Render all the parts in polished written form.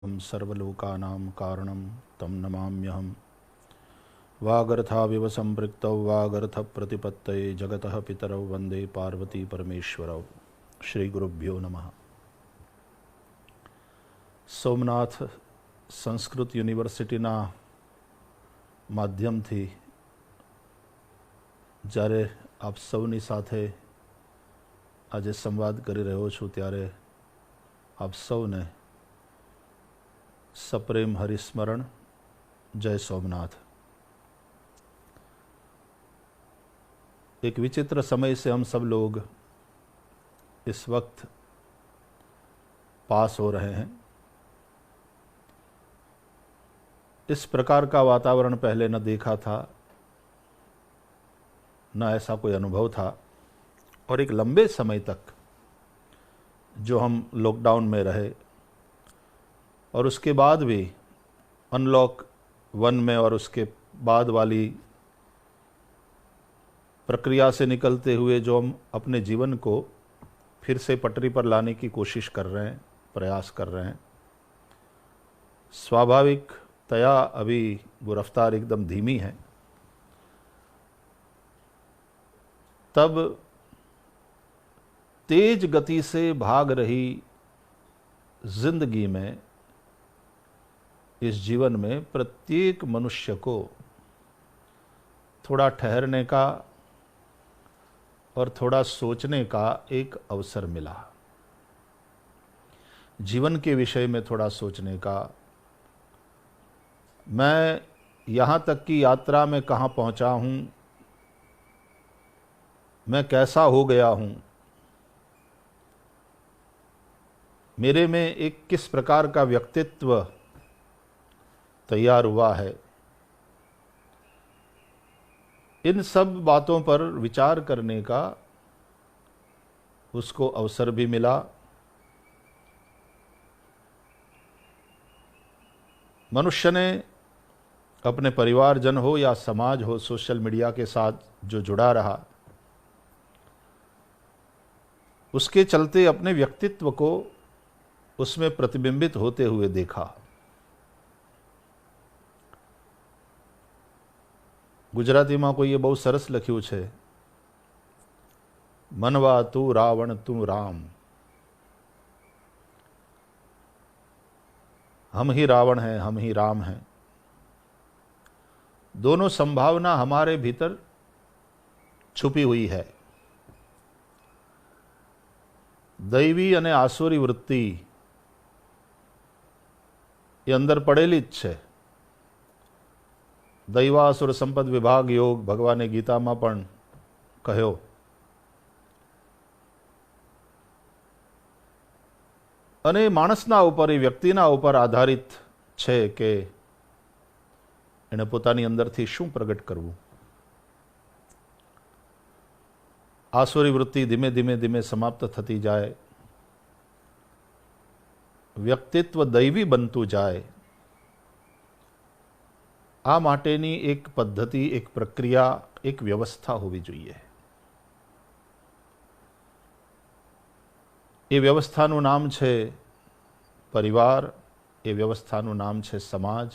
सर्वलोकानां कारणं तं नमाम्यहम्। वागर्थाविव सम्पृक्तौ वागर्थप्रतिपत्तये जगतः पितरौ वन्दे पार्वती परमेश्वरौ। श्रीगुरुभ्यो नमः। સોમનાથ સંસ્કૃત યુનિવર્સિટીના માધ્યમથી જ્યારે આપ સૌની સાથે આજે સંવાદ કરી રહ્યો છું ત્યારે આપ સૌને सप्रेम हरिस्मरण जय सोमनाथ। एक विचित्र समय से हम सब लोग इस वक्त पास हो रहे हैं। इस प्रकार का वातावरण पहले न देखा था, न ऐसा कोई अनुभव था। और एक लंबे समय तक जो हम लॉकडाउन में रहे और उसके बाद भी अनलॉक 1 में और उसके बाद वाली प्रक्रिया से निकलते हुए जो हम अपने जीवन को फिर से पटरी पर लाने की कोशिश कर रहे हैं, प्रयास कर रहे हैं, स्वाभाविकतया अभी वो रफ्तार एकदम धीमी है। तब तेज गति से भाग रही जिंदगी में, इस जीवन में प्रत्येक मनुष्य को थोड़ा ठहरने का और थोड़ा सोचने का एक अवसर मिला। जीवन के विषय में थोड़ा सोचने का। मैं यहाँ तक की यात्रा में कहाँ पहुँचा हूँ, मैं कैसा हो गया हूँ, मेरे में एक किस प्रकार का व्यक्तित्व तैयार हुआ है, इन सब बातों पर विचार करने का उसको अवसर भी मिला। मनुष्य ने अपने परिवारजन हो या समाज हो, सोशल मीडिया के साथ जो जुड़ा रहा, उसके चलते अपने व्यक्तित्व को उसमें प्रतिबिंबित होते हुए देखा। गुजरातीમાં કોઈએ બહુ સરસ લખ્યું છે, મનવા તું રાવણ તું રામ, हम ही रावण हैं हम ही राम हैं। दोनों संभावना हमारे भीतर छुपी हुई है। दैवी અને આસુરી વૃત્તિ એ અંદર પડેલી જ છે। દૈવાસુર સંપદ વિભાગ યોગ ભગવાને ગીતામાં પણ કહ્યો। અને માણસના ઉપર, એ વ્યક્તિના ઉપર આધારિત છે કે એણે પોતાની અંદરથી શું પ્રગટ કરવું। આસુરી વૃત્તિ ધીમે ધીમે ધીમે સમાપ્ત થતી જાય, વ્યક્તિત્વ દૈવી બનતું જાય। આ માટેની એક પદ્ધતિ, એક પ્રક્રિયા, એક વ્યવસ્થા હોવી જોઈએ। એ વ્યવસ્થાનું નામ છે પરિવાર, એ વ્યવસ્થાનું નામ છે સમાજ,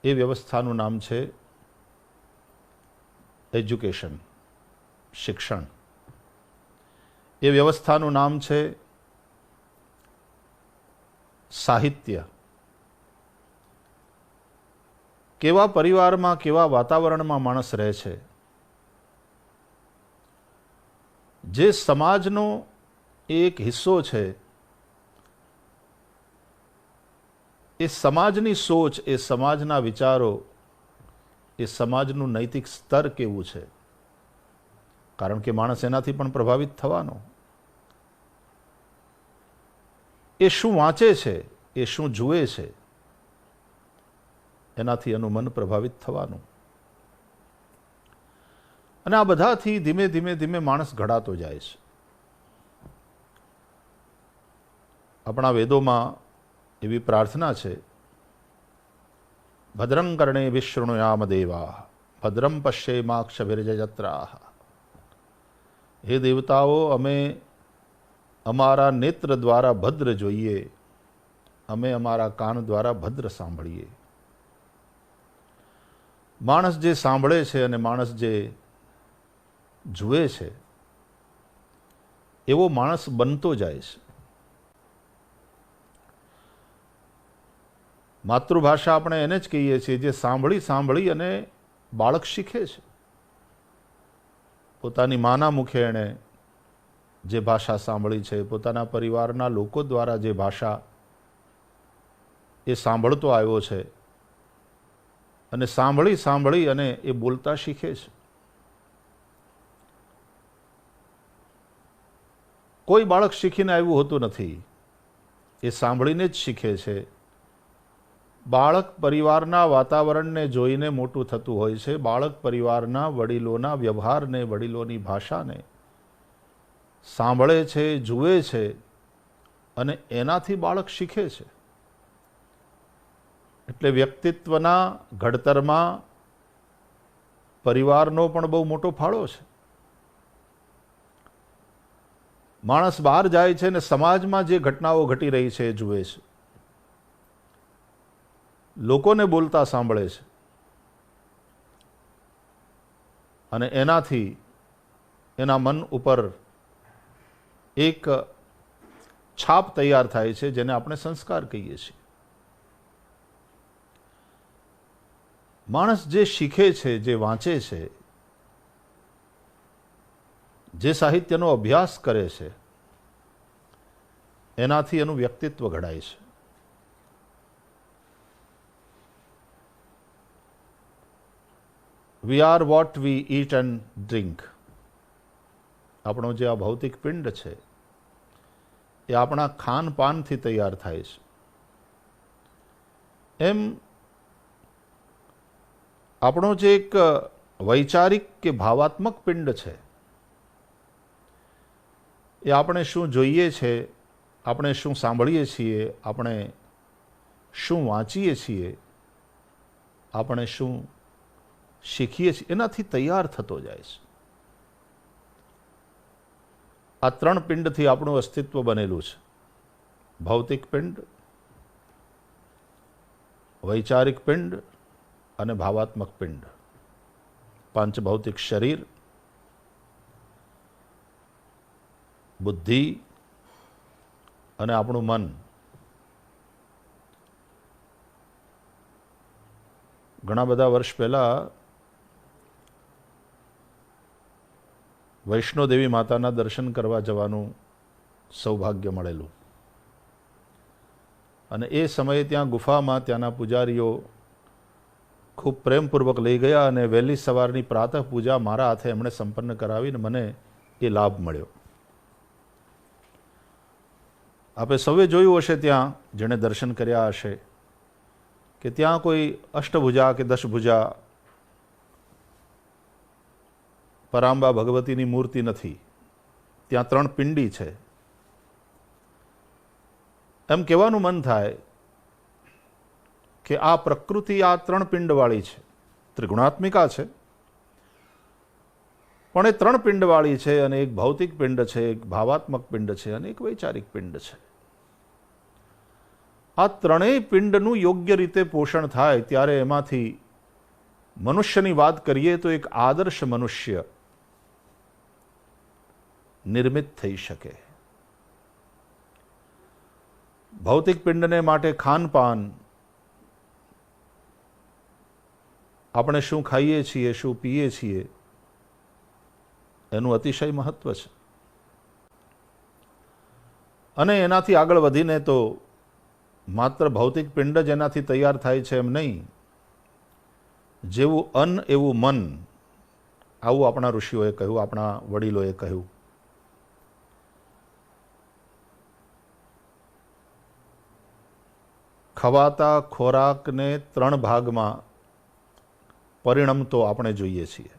એ વ્યવસ્થાનું નામ છે એજ્યુકેશન, શિક્ષણ, એ વ્યવસ્થાનું નામ છે સાહિત્ય। કેવા પરિવારમાં, કેવા વાતાવરણમાં માણસ રહે છે, જે સમાજનો એક હિસ્સો છે, એ સમાજની સોચ, એ સમાજના વિચારો, એ સમાજનું નૈતિક સ્તર કેવું છે, કારણ કે માણસ એનાથી પણ પ્રભાવિત થવાનો। એ શું વાંચે છે, એ શું જુએ છે, એનાથી એનું મન પ્રભાવિત થવાનું। અને આ બધાથી ધીમે ધીમે ધીમે માણસ ઘડાતો જાય છે। આપણા વેદોમાં એવી પ્રાર્થના છે, ભદ્રં કર્ણે વિશૃણુયામ દેવા ભદ્રમ પશ્યેમાક્ષભિર્યજત્રાઃ। હે દેવતાઓ, અમે અમારા નેત્ર દ્વારા ભદ્ર જોઈએ, અમે અમારા કાન દ્વારા ભદ્ર સાંભળીએ. માણસ જે સાંભળે છે અને માણસ જે જુએ છે એવો માણસ બનતો જાય છે. માતૃભાષા આપણે એને જ કહીએ છીએ જે સાંભળી સાંભળી અને બાળક શીખે છે. પોતાની માના મુખે એણે જે ભાષા સાંભળી છે, પોતાના પરિવારના લોકો દ્વારા જે ભાષા એ સાંભળતો આવ્યો છે અને સાંભળી સાંભળી અને એ બોલતા શીખે છે. કોઈ બાળક શીખીને આવ્યું હોતું નથી, એ સાંભળીને જ શીખે છે. બાળક પરિવારના વાતાવરણને જોઈને મોટું થતું હોય છે. બાળક પરિવારના વડીલોના વ્યવહારને, વડીલોની ભાષાને સાંભળે છે, જુએ છે અને એનાથી બાળક શીખે છે. એટલે વ્યક્તિત્વના ઘડતરમાં પરિવારનો પણ બહુ મોટો ફાળો છે. માણસ બહાર જાય છે અને સમાજમાં જે ઘટનાઓ ઘટી રહી છે એ જુએ છે, લોકોને બોલતા સાંભળે છે અને એનાથી એના મન ઉપર એક છાપ તૈયાર થાય છે જેને આપણે સંસ્કાર કહીએ છીએ. માણસ જે શીખે છે, જે વાંચે છે, જે સાહિત્યનો અભ્યાસ કરે છે એનાથી એનું વ્યક્તિત્વ ઘડાય છે. We are what we eat and drink. આપણો જે આ ભૌતિક પિંડ છે એ આપણા ખાનપાનથી તૈયાર થાય છે. એમ આપણો જે એક વૈચારિક કે ભાવાત્મક પિંડ છે એ આપણે શું જોઈએ છે, આપણે શું સાંભળીએ છીએ, આપણે શું વાંચીએ છીએ, આપણે શું શીખીએ છીએ એનાથી તૈયાર થતો જાય છે. આ ત્રણ પિંડથી આપણું અસ્તિત્વ બનેલું છે. ભૌતિક પિંડ, વૈચારિક પિંડ અને ભાવાત્મક પિંડ. પાંચભૌતિક શરીર, બુદ્ધિ અને આપણું મન. ઘણા બધા વર્ષ પહેલાં વૈષ્ણોદેવી માતાના દર્શન કરવા જવાનું સૌભાગ્ય મળેલું અને એ સમયે ત્યાં ગુફામાં ત્યાંના પૂજારીઓ ખૂબ પ્રેમપૂર્વક લઈ ગયા અને વહેલી સવારની પ્રાતઃ પૂજા મારા હાથે એમણે સંપન્ન કરાવીને મને એ લાભ મળ્યો. આપણે સૌએ જોયું હશે, ત્યાં જેણે દર્શન કર્યા હશે, કે ત્યાં કોઈ અષ્ટભુજા કે દશભુજા પરાંબા ભગવતીની મૂર્તિ નથી. ત્યાં ત્રણ પિંડી છે. એમ કહેવાનું મન થાય કે આ પ્રકૃતિ આ ત્રણ પિંડવાળી છે, ત્રિગુણાત્મિકા છે, પણ એ ત્રણ પિંડવાળી છે અને એક ભૌતિક પિંડ છે, એક ભાવાત્મક પિંડ છે અને એક વૈચારિક પિંડ છે. આ ત્રણેય પિંડનું યોગ્ય રીતે પોષણ થાય ત્યારે એમાંથી મનુષ્યની વાત કરીએ તો એક આદર્શ મનુષ્ય નિર્મિત થઈ શકે. ભૌતિક પિંડને માટે ખાનપાન, આપણે શું ખાઈએ છીએ, શું પીએ છીએ એનું અતિશય મહત્વ છે. અને એનાથી આગળ વધીને તો માત્ર ભૌતિક પિંડ જ એનાથી તૈયાર થાય છે એમ નહીં. જેવું અન્ન એવું મન, આવું આપણા ઋષિઓએ કહ્યું, આપણા વડીલોએ કહ્યું. ખવાતા ખોરાકને ત્રણ ભાગમાં પરિણમતો આપણે જોઈએ છીએ.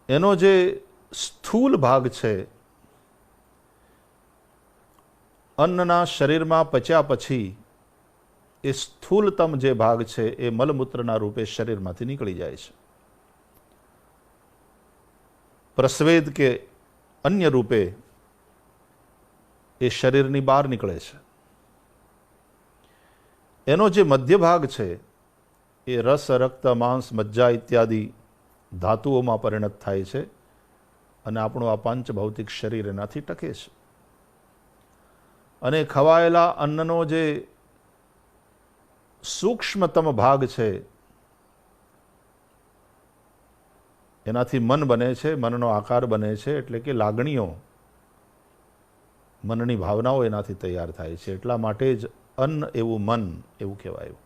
એનો જે સ્થૂલ ભાગ છે, અન્નના શરીરમાં પચ્યા પછી એ સ્થૂલતમ જે ભાગ છે એ મલમૂત્રના રૂપે શરીરમાંથી નીકળી જાય છે. પ્રસ્વેદ કે અન્ય રૂપે એ શરીરની બહાર નીકળે છે. એનો જે મધ્ય ભાગ છે એ રસ, રક્ત, માંસ, મજ્જા ઇત્યાદિ ધાતુઓમાં પરિણત થાય છે અને આપણું આ પાંચ ભૌતિક શરીર એનાથી ટકે છે. અને ખવાયેલા અન્નનો જે સૂક્ષ્મતમ ભાગ છે એનાથી મન બને છે, મનનો આકાર બને છે, એટલે કે લાગણીઓ, મનની ભાવનાઓ એનાથી તૈયાર થાય છે. એટલા માટે જ અન્ન એવું મન એવું કહેવાયું.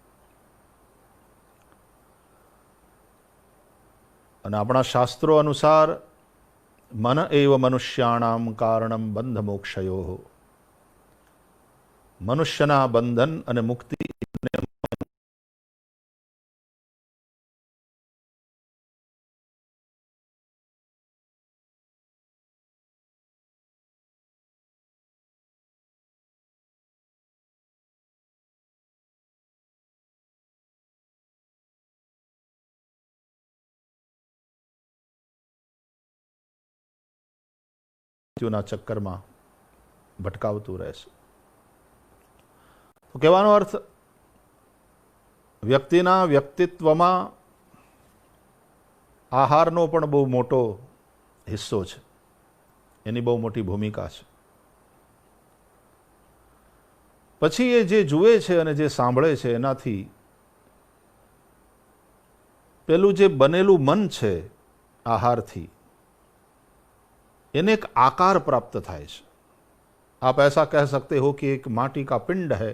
અને આપણા શાસ્ત્રો અનુસાર મન એવ મનુષ્યાણામ કારણમ બંધ મોક્ષયો. મનુષ્યના બંધન અને મુક્તિ ના ચક્કરમાં ભટકાવતું રહેશે. તો કહેવાનો અર્થ વ્યક્તિના વ્યક્તિત્વમાં આહારનો પણ બહુ મોટો હિસ્સો છે, એની બહુ મોટી ભૂમિકા છે. પછી એ જે જુએ છે અને જે સાંભળે છે એનાથી પેલું જે બનેલું મન છે આહારથી, એને एक आकार प्राप्त થાય છે. आप ऐसा कह सकते हो कि एक माटी का पिंड है,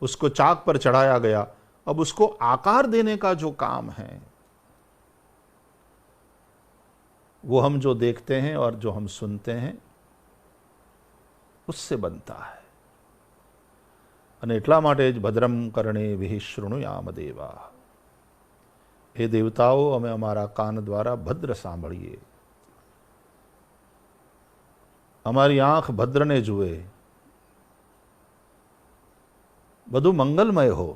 उसको चाक पर चढ़ाया गया, अब उसको आकार देने का जो काम है वो हम जो देखते हैं और जो हम सुनते हैं उससे बनता है. અને એટલા માટે જ ભદ્રમ કર્ણેભિઃ શૃણુયામ દેવા, હે દેવતાઓ અમે અમારા કાન દ્વારા ભદ્ર સાંભળીએ, અમારી આંખ ભદ્રને જુએ, બધું મંગલમય હો.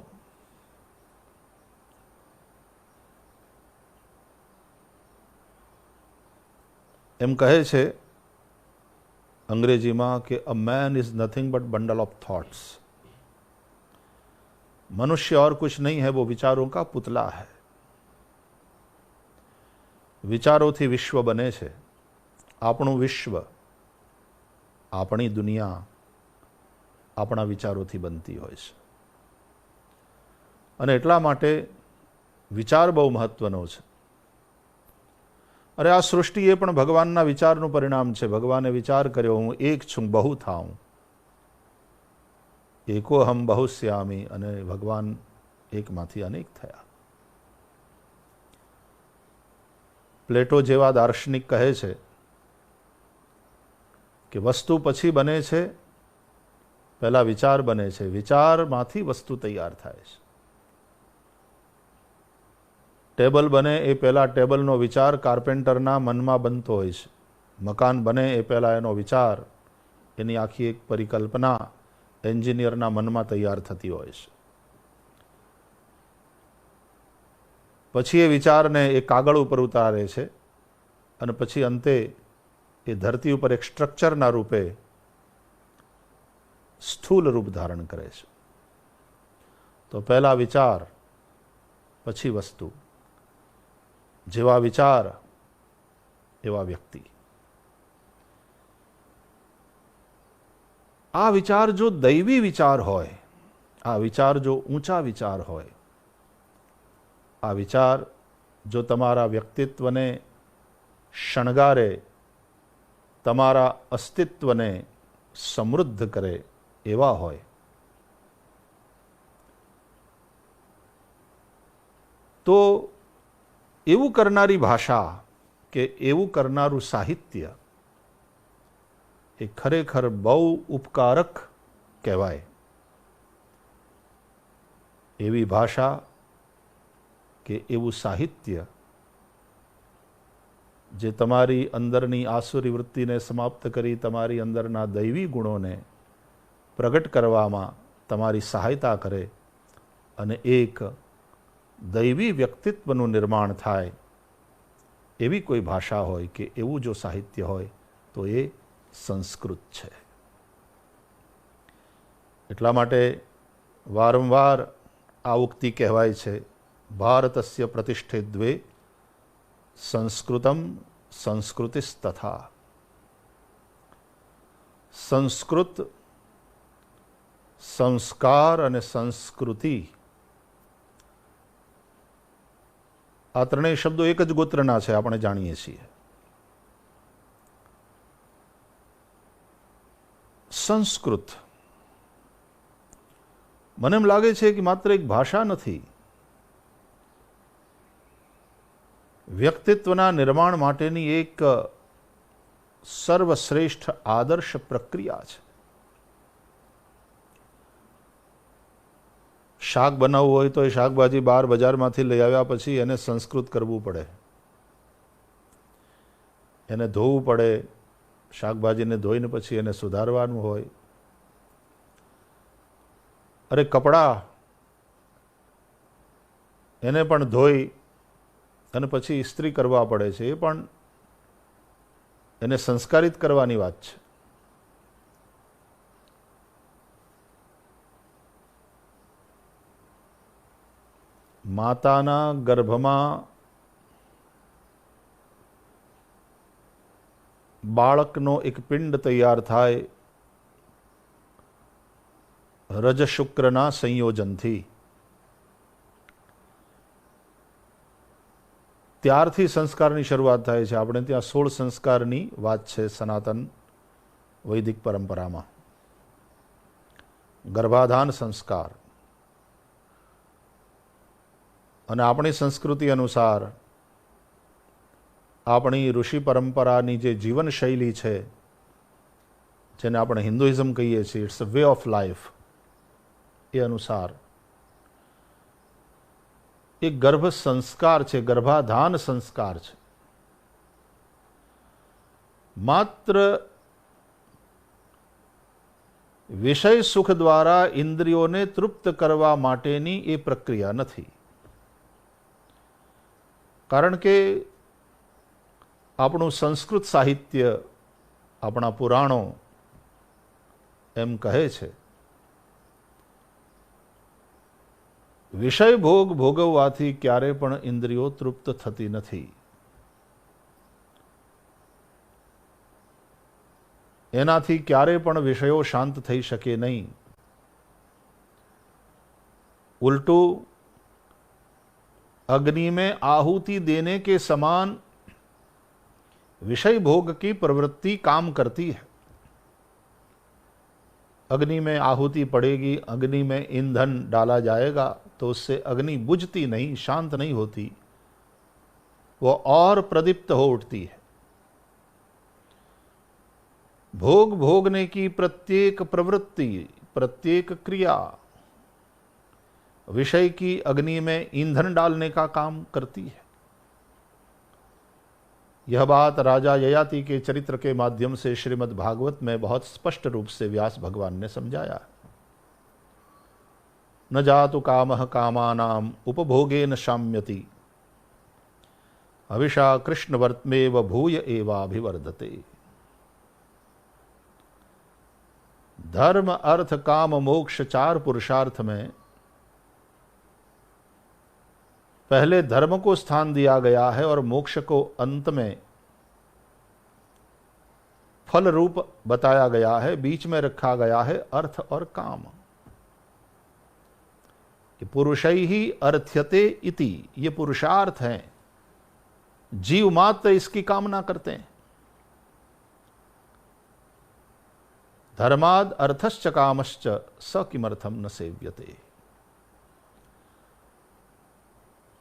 એમ કહે છે અંગ્રેજીમાં કે a man is nothing but bundle of thoughts. मनुष्य और कुछ नहीं है, वो विचारों का पुतला है. વિચારોથી વિશ્વ બને છે. આપણું વિશ્વ, આપણી દુનિયા આપણા વિચારોથી બનતી હોય છે. અને એટલા માટે વિચાર બહુ મહત્વનો છે. અરે આ સૃષ્ટિ એ પણ ભગવાનના વિચારનું પરિણામ છે. ભગવાને વિચાર કર્યો હું એક છું, બહુ થાઉં, એકો હમ બહુશ્યામી, અને ભગવાન એકમાંથી અનેક થયા. પ્લેટો જેવા દાર્શનિક કહે છે કે વસ્તુ પછી બને છે, પહેલા વિચાર બને છે, વિચારમાંથી વસ્તુ તૈયાર થાય છે. ટેબલ બને એ પહેલા ટેબલનો વિચાર કાર્પેન્ટરના મનમાં બનતો હોય છે. મકાન બને એ પહેલા એનો વિચાર, એની આખી એક પરિકલ્પના એન્જિનિયરના મનમાં તૈયાર થતી હોય છે. પછી એ વિચારને એ કાગળ ઉપર ઉતારે છે અને પછી અંતે એ ધરતી ઉપર એક સ્ટ્રક્ચરના રૂપે સ્થૂલ રૂપ ધારણ કરે છે. તો પહેલા વિચાર, પછી વસ્તુ. જેવા વિચાર એવા વ્યક્તિ. આ વિચાર જો દૈવી વિચાર હોય, આ વિચાર જો ઊંચા વિચાર હોય, આ વિચાર જો તમારા વ્યક્તિત્વને શણગારે, તમારા અસ્તિત્વને સમૃદ્ધ કરે એવા હોય, તો એવું કરનારી ભાષા કે એવું કરનારું સાહિત્ય એ ખરેખર બહુ ઉપકારક કહેવાય. એવી ભાષા કે એવું સાહિત્ય જે તમારી અંદરની આસુરી વૃત્તિને સમાપ્ત કરી તમારી અંદરના દૈવી ગુણોને પ્રગટ કરવામાં તમારી સહાયતા કરે અને એક દૈવી વ્યક્તિત્વનું નિર્માણ થાય, એવી કોઈ ભાષા હોય કે એવું જો સાહિત્ય હોય તો એ સંસ્કૃત છે. એટલા માટે વારંવાર આ ઉક્તિ કહેવાય છે, ભારતસ્ય પ્રતિષ્ઠે દ્વે સંસ્કૃતમ સંસ્કૃતિસ્તથા. સંસ્કૃત, સંસ્કાર અને સંસ્કૃતિ આ ત્રણેય શબ્દો એક જ ગોત્રના છે, આપણે જાણીએ છીએ. સંસ્કૃત મને એમ લાગે છે કે માત્ર એક ભાષા નથી, વ્યક્તિત્વના નિર્માણ માટેની એક સર્વશ્રેષ્ઠ આદર્શ પ્રક્રિયા છે. શાક બનાવવું હોય તો એ શાકભાજી બહાર બજારમાંથી લઈ આવ્યા પછી એને સંસ્કૃત કરવું પડે, એને ધોવું પડે, શાકભાજીને ધોઈને પછી એને સુધારવાનું હોય. અરે કપડાં એને પણ ધોઈ અને પછી ઇસ્ત્રી કરવા પડે છે, એ પણ એને સંસ્કારિત કરવાની વાત છે. માતાના ગર્ભમાં બાળકનો એક પિંડ તૈયાર થાય રજ શુક્રના સંયોજનથી, ત્યારથી સંસ્કારની શરૂઆત થાય છે. આપણે ત્યાં 16 સંસ્કારની વાત છે સનાતન વૈદિક પરંપરામાં. ગર્ભાધાન સંસ્કાર, અને આપણી સંસ્કૃતિ અનુસાર આપણી ઋષિ પરંપરાની જે જીવનશૈલી છે, જેને આપણે હિન્દુઇઝમ કહીએ છીએ, it's a way of life, એ અનુસાર એક ગર્ભ સંસ્કાર છે, ગર્ભાધાન સંસ્કાર છે. માત્ર વિષય સુખ દ્વારા ઇન્દ્રિયોને તૃપ્ત કરવા માટેની એ પ્રક્રિયા નથી. કારણ કે આપણું સંસ્કૃત સાહિત્ય, આપણા પુરાણો એમ કહે છે, વિષય ભોગ ભોગવવાથી ક્યારે પણ ઇન્દ્રિયો તૃપ્ત થતી નથી. એનાથી ક્યારે પણ વિષયો શાંત થઈ શકે નહીં. उल्टू अग्नि में आहुति देने के समान विषय भोग की प्रवृत्ति काम करती है. अग्नि में आहुति पड़ेगी, अग्नि में ईंधन डाला जाएगा तो उससे अग्नि बुझती नहीं, शांत नहीं होती, वो और प्रदीप्त हो उठती है. भोग भोगने की प्रत्येक प्रवृत्ति, प्रत्येक क्रिया विषय की अग्नि में ईंधन डालने का काम करती है. यह बात राजा ययाति के चरित्र के माध्यम से श्रीमद् भागवत में बहुत स्पष्ट रूप से व्यास भगवान ने समझाया. न जातु कामः कामानाम उपभोगेन शाम्यति, हविषा कृष्णवर्त्मेव भूय एवाभिवर्धते. धर्म अर्थ काम मोक्ष 4 पुरुषार्थ में पहले धर्म को स्थान दिया गया है और मोक्ष को अंत में फल रूप बताया गया है. बीच में रखा गया है अर्थ और काम. पुरुषैहि अर्थ्यते इति, ये पुरुषार्थ हैं, जीव मात्र इसकी कामना करते हैं. धर्माद अर्थश्च कामश्च स किमर्थम न सेव्यते.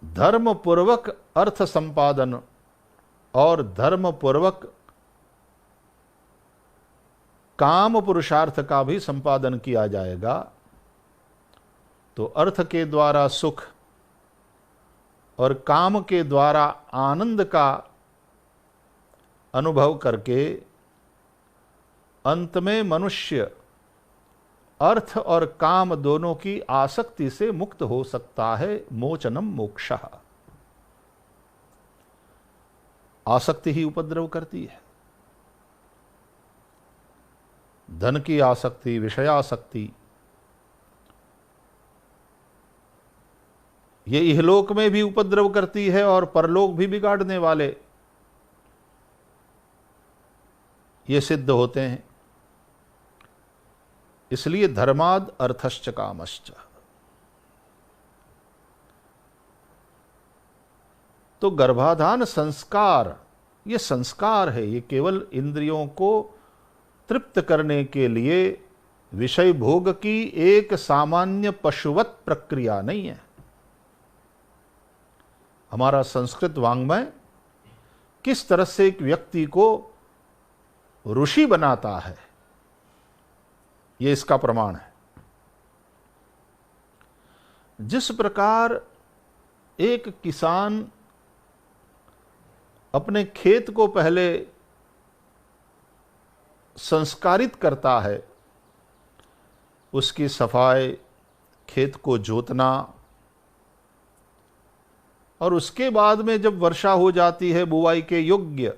धर्म पूर्वक अर्थ संपादन और धर्म पूर्वक काम पुरुषार्थ का भी संपादन किया जाएगा तो अर्थ के द्वारा सुख और काम के द्वारा आनंद का अनुभव करके अंत में मनुष्य अर्थ और काम दोनों की आसक्ति से मुक्त हो सकता है. मोचनम मोक्षः. आसक्ति ही उपद्रव करती है. धन की आसक्ति, विषयासक्ति, ये इहलोक में भी उपद्रव करती है और परलोक भी बिगाड़ने वाले ये सिद्ध होते हैं। इसलिए धर्माद अर्थश्च कामश्च। तो गर्भाधान संस्कार, ये संस्कार है, ये केवल इंद्रियों को तृप्त करने के लिए विषय भोग की एक सामान्य पशुवत प्रक्रिया नहीं है। हमारा संस्कृत वाङ्मय किस तरह से एक व्यक्ति को ऋषि बनाता है, ये इसका प्रमाण है। जिस प्रकार एक किसान अपने खेत को पहले संस्कारित करता है, उसकी सफाई, खेत को जोतना, और उसके बाद में जब वर्षा हो जाती है बुवाई के योग्य,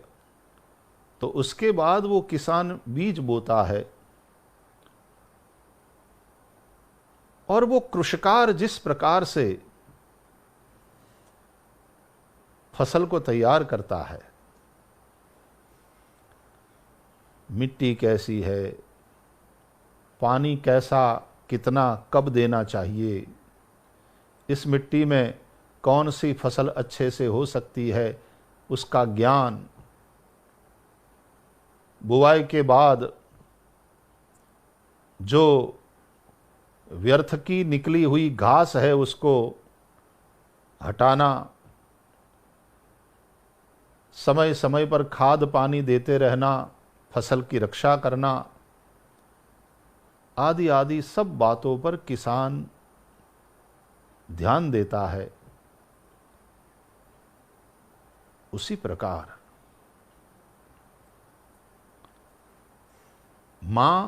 तो उसके बाद वो किसान बीज बोता है। और वो कृषिकार जिस प्रकार से फसल को तैयार करता है, मिट्टी कैसी है, पानी कैसा, कितना, कब देना चाहिए, इस मिट्टी में कौन सी फसल अच्छे से हो सकती है, उसका ज्ञान, बुवाई के बाद जो व्यर्थ की निकली हुई घास है उसको हटाना, समय समय पर खाद पानी देते रहना, फसल की रक्षा करना, आदि आदि सब बातों पर किसान ध्यान देता है। उसी प्रकार मां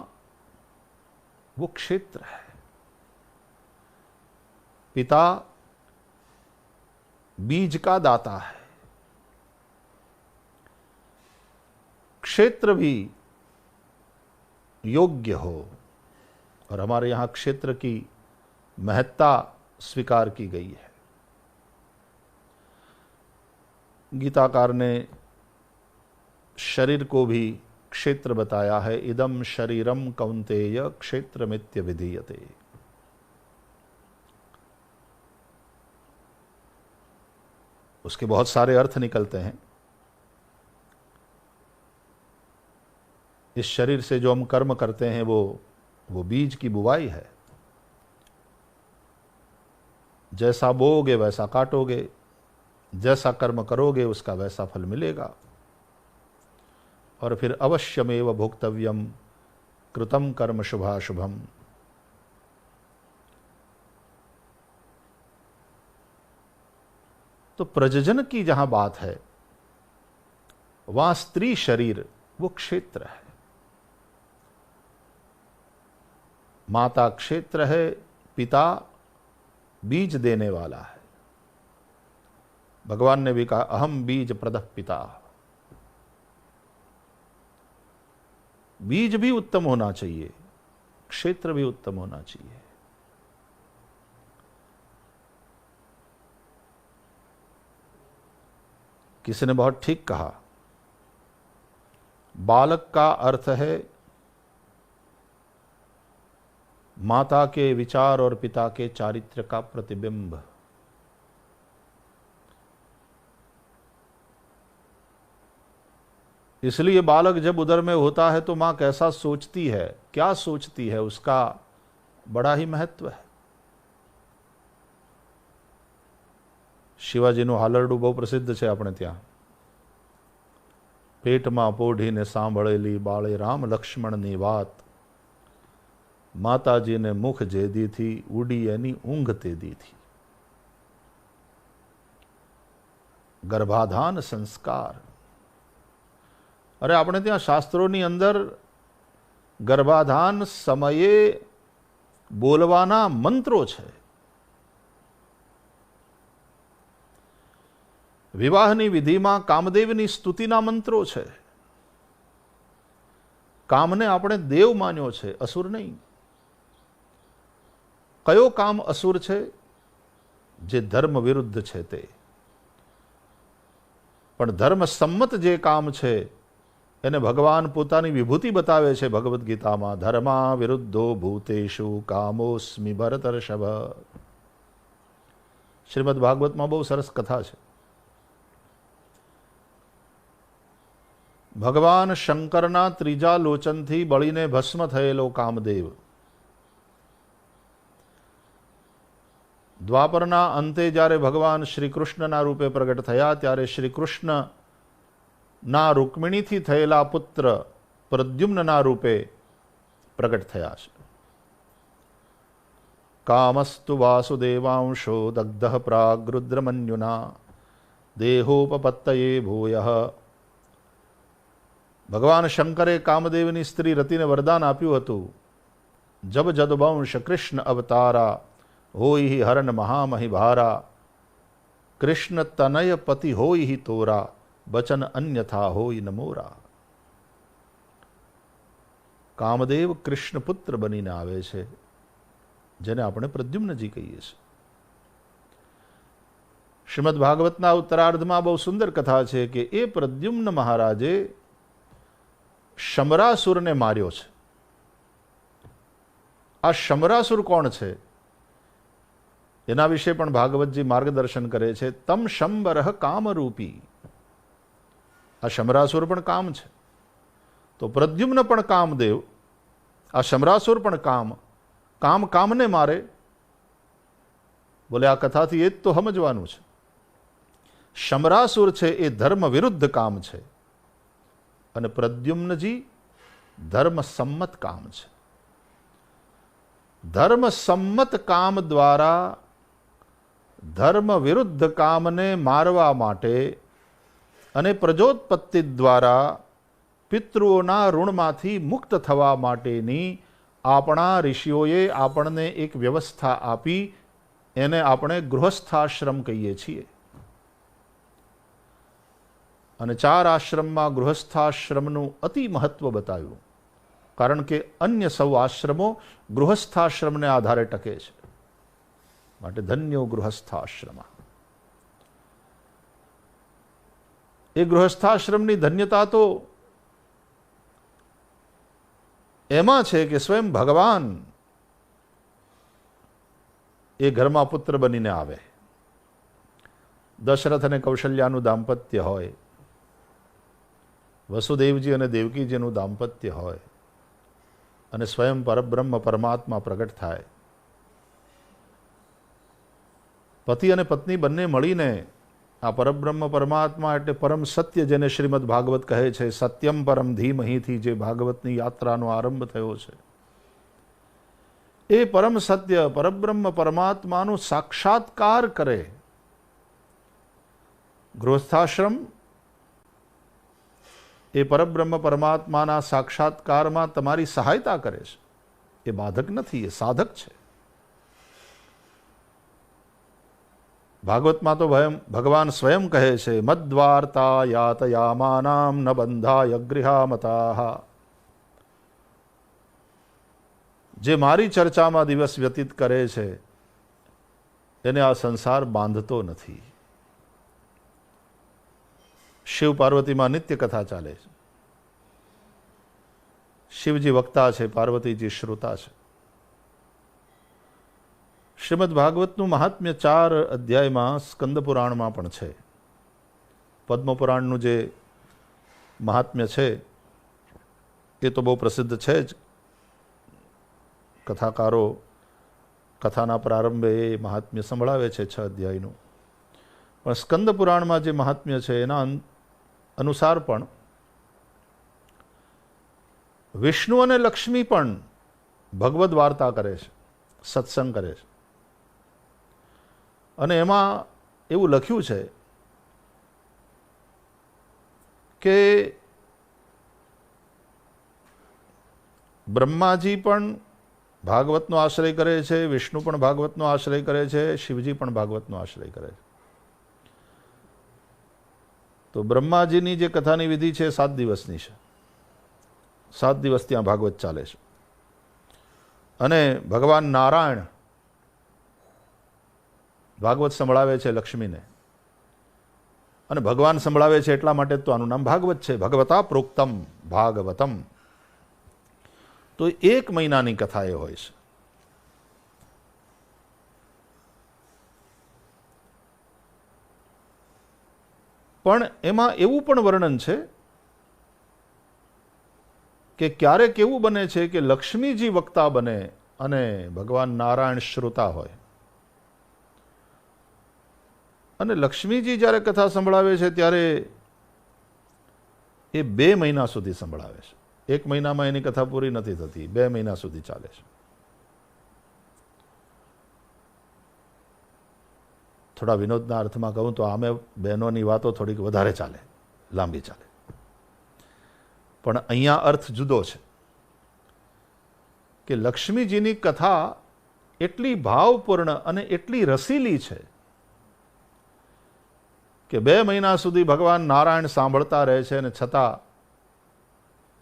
वो क्षेत्र है, पिता बीज का दाता है, क्षेत्र भी योग्य हो। और हमारे यहां क्षेत्र की महत्ता स्वीकार की गई है। गीताकार ने शरीर को भी क्षेत्र बताया है। इदम शरीरम कौन्तेय क्षेत्रमित्य विधीयते। उसके बहुत सारे अर्थ निकलते हैं। इस शरीर से जो हम कर्म करते हैं वो बीज की बुवाई है। जैसा बोओगे वैसा काटोगे, जैसा कर्म करोगे उसका वैसा फल मिलेगा। और फिर अवश्यमेव भोक्तव्यम कृतम कर्म शुभाशुभम। तो प्रजनन की जहां बात है वहां स्त्री शरीर वो क्षेत्र है। माता क्षेत्र है, पिता बीज देने वाला है। भगवान ने भी कहा अहम बीज प्रदः पिता। बीज भी उत्तम होना चाहिए, क्षेत्र भी उत्तम होना चाहिए। किसी ने बहुत ठीक कहा, बालक का अर्थ है माता के विचार और पिता के चारित्र्य का प्रतिबिंब। इसलिए बालक जब उदर में होता है तो मां कैसा सोचती है, क्या सोचती है, उसका बड़ा ही महत्व है। શિવાજીનું હાલરડું બહુ પ્રસિદ્ધ છે આપણે ત્યાં। પેટમાં પોઢીને સાંભળેલી બાળે રામ લક્ષ્મણની વાત, માતાજીને મુખ જેદી थी ઉડી એની ઊંઘ તેદી थी। ગર્ભાધાન સંસ્કાર। અરે આપણે ત્યાં શાસ્ત્રોની અંદર ગર્ભાધાન સમયે બોલવાના મંત્રો છે। વિવાહની વિધિમાં કામદેવની સ્તુતિના મંત્રો છે। કામને આપણે દેવ માન્યો છે, અસુર નહીં। કયો કામ અસુર છે? જે ધર્મ વિરુદ્ધ છે તે. પણ ધર્મ સંમત જે કામ છે એને ભગવાન પોતાની વિભૂતિ બતાવે છે ભગવદ્ ગીતામાં. ધર્મા વિરુદ્ધો ભૂતેષુ કામોસ્મિ ભરતર્ષભ. શ્રીમદ ભાગવતમાં બહુ સરસ કથા છે. ભગવાન શંકરના ત્રીજા લોચનથી બળીને ભસ્મ થયેલો કામદેવ દ્વાપરના અંતે જ્યારે ભગવાન શ્રી કૃષ્ણના રૂપે પ્રગટ થયા ત્યારે શ્રી કૃષ્ણના રૂકમિણીથી થયેલા પુત્ર પ્રદ્યુમ્નના રૂપે પ્રગટ થયા છે. કામસ્તુ વાસુદેવાંશો દગ્ધ પ્રાગરુદ્રમન્યુના દેહોપપત્તયે ભૂયઃ. ભગવાન શંકરે કામદેવની સ્ત્રી રતિને વરદાન આપ્યું હતું, જબ જદવંશ કૃષ્ણ અવતારા હોય હરણ મહામહિ ભારા. કૃષ્ણ તનય પતિ હોય તોરા બચન અન્યથા હોય ન મોરા. કામદેવ કૃષ્ણ પુત્ર બનીને આવે છે, જેને આપણે પ્રદ્યુમ્નજી કહીએ છીએ. શ્રીમદ ભાગવતના ઉત્તરાર્ધમાં બહુ સુંદર કથા છે કે એ પ્રદ્યુમ્ન મહારાજે શમરાસુરને માર્યો છે. આ શમરાસુર કોણ છે એના વિશે પણ ભાગવતજી માર્ગદર્શન કરે છે. તમ શંબરઃ કામરૂપી. આ શમરાસુર પણ કામ છે, તો પ્રદ્યુમ્ન પણ કામદેવ, આ શમરાસુર પણ કામ કામને મારે. બોલે આ કથાથી એ જ તો સમજવાનું છે. શમરાસુર છે એ ધર્મ વિરુદ્ધ કામ છે અને પ્રદ્યુમ્નજી ધર્મ સંમત કામ છે. ધર્મ સંમત કામ દ્વારા ધર્મ વિરુદ્ધ કામને મારવા માટે અને પ્રજોત્પત્તિ દ્વારા પિતૃઓના ઋણમાંથી મુક્ત થવા માટેની આપણા ઋષિઓએ આપણને એક વ્યવસ્થા આપી, એને આપણે ગૃહસ્થાશ્રમ કહીએ છીએ. અને 4 આશ્રમમાં ગૃહસ્થાશ્રમનું અતિ મહત્વ બતાવ્યું, કારણ કે અન્ય સૌ આશ્રમો ગૃહસ્થાશ્રમને આધારે ટકે છે. માટે ધન્યો ગૃહસ્થાશ્રમ. એ ગૃહસ્થાશ્રમની ધન્યતા તો એમાં છે કે સ્વયં ભગવાન એ ઘરમાં પુત્ર બનીને આવે. દશરથ અને કૌશલ્યાનું દાંપત્ય હોય, વસુદેવજી અને દેવકીજીનું દાંપત્ય હોય અને સ્વયં પરબ્રહ્મ પરમાત્મા પ્રગટ થાય. પતિ અને પત્ની બંને મળીને આ પરબ્રહ્મ પરમાત્મા એટલે પરમ સત્ય, જેને શ્રીમદ ભાગવત કહે છે, સત્યમ પરમ ધીમહીથી જે ભાગવતની યાત્રાનો આરંભ થયો છે, એ પરમ સત્ય પરબ્રહ્મ પરમાત્માનો સાક્ષાત્કાર કરે. ગૃહસ્થાશ્રમ એ પરબ્રહ્મ પરમાત્માના સાક્ષાત્કારમાં તમારી સહાયતા કરે છે. એ બાધક નથી, એ સાધક છે. ભાગવતમાં તો ભગવાન સ્વયં કહે છે, મદ્વાર્તા યાતયામાનામ ન બંધાય ગૃહામતાઃ. જે મારી ચર્ચામાં દિવસ વ્યતીત કરે છે એને આ સંસાર બાંધતો નથી. શિવ પાર્વતીમાં નિત્ય કથા ચાલે છે. શિવજી વક્તા છે, પાર્વતીજી શ્રોતા છે. શ્રીમદ ભાગવતનું મહાત્મ્ય 4 અધ્યાયમાં સ્કંદ પુરાણમાં પણ છે. પદ્મપુરાણનું જે મહાત્મ્ય છે એ તો બહુ પ્રસિદ્ધ છે જ. કથાકારો કથાના પ્રારંભે એ મહાત્મ્ય સંભળાવે છે 6 અધ્યાયનું. પણ સ્કંદ પુરાણમાં જે મહાત્મ્ય છે એના અનુસાર પણ વિષ્ણુ અને લક્ષ્મી પણ ભગવદ વાર્તા કરે છે, સત્સંગ કરે છે. અને એમાં એવું લખ્યું છે કે બ્રહ્માજી પણ ભાગવતનો આશ્રય કરે છે, વિષ્ણુ પણ ભાગવતનો આશ્રય કરે છે, શિવજી પણ ભાગવતનો આશ્રય કરે છે. તો બ્રહ્માજીની જે કથાની વિધિ છે 7 દિવસની છે. 7 દિવસ ત્યાં ભાગવત ચાલે છે. અને ભગવાન નારાયણ ભાગવત સંભળાવે છે લક્ષ્મીને, અને ભગવાન સંભળાવે છે એટલા માટે તો આનું નામ ભાગવત છે. ભગવતા પ્રોક્તમ ભાગવતમ. તો 1 મહિનાની કથા એ હોય છે. પણ એમાં એવું પણ વર્ણન છે કે ક્યારેક એવું બને છે કે લક્ષ્મીજી વક્તા બને અને ભગવાન નારાયણ શ્રોતા હોય. અને લક્ષ્મીજી જ્યારે કથા સંભળાવે છે ત્યારે એ 2 મહિના સુધી સંભળાવે છે. 1 મહિનામાં એની કથા પૂરી નથી થતી, 2 મહિના સુધી ચાલે છે. થોડા વિનોદના અર્થમાં કહું તો આમે બહેનોની વાતો થોડીક વધારે ચાલે, લાંબી ચાલે. પણ અહીંયા અર્થ જુદો છે કે લક્ષ્મીજીની કથા એટલી ભાવપૂર્ણ અને એટલી રસીલી છે કે 2 મહિના સુધી ભગવાન નારાયણ સાંભળતા રહે છે અને છતાં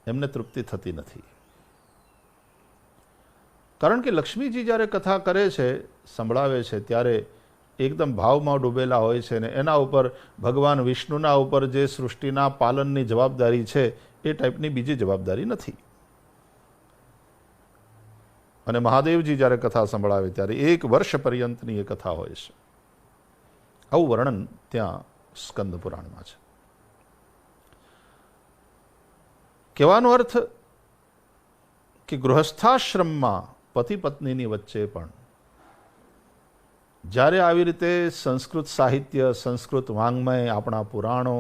એમને તૃપ્તિ થતી નથી. કારણ કે લક્ષ્મીજી જ્યારે કથા કરે છે, સંભળાવે છે, ત્યારે એકદમ ભાવમાં ડૂબેલા હોય છે ને એના ઉપર ભગવાન વિષ્ણુના ઉપર જે સૃષ્ટિના પાલનની જવાબદારી છે એ ટાઈપની બીજી જવાબદારી નથી. અને મહાદેવજી જ્યારે કથા સંભળાવે ત્યારે 1 વર્ષ પર્યંતની એ કથા હોય છે. આવું વર્ણન ત્યાં સ્કંદ પુરાણમાં છે. કહેવાનો અર્થ કે ગૃહસ્થાશ્રમમાં પતિ પત્નીની વચ્ચે પણ જ્યારે આવી રીતે સંસ્કૃત સાહિત્ય, સંસ્કૃત વાङ्મય, આપણા પુરાણો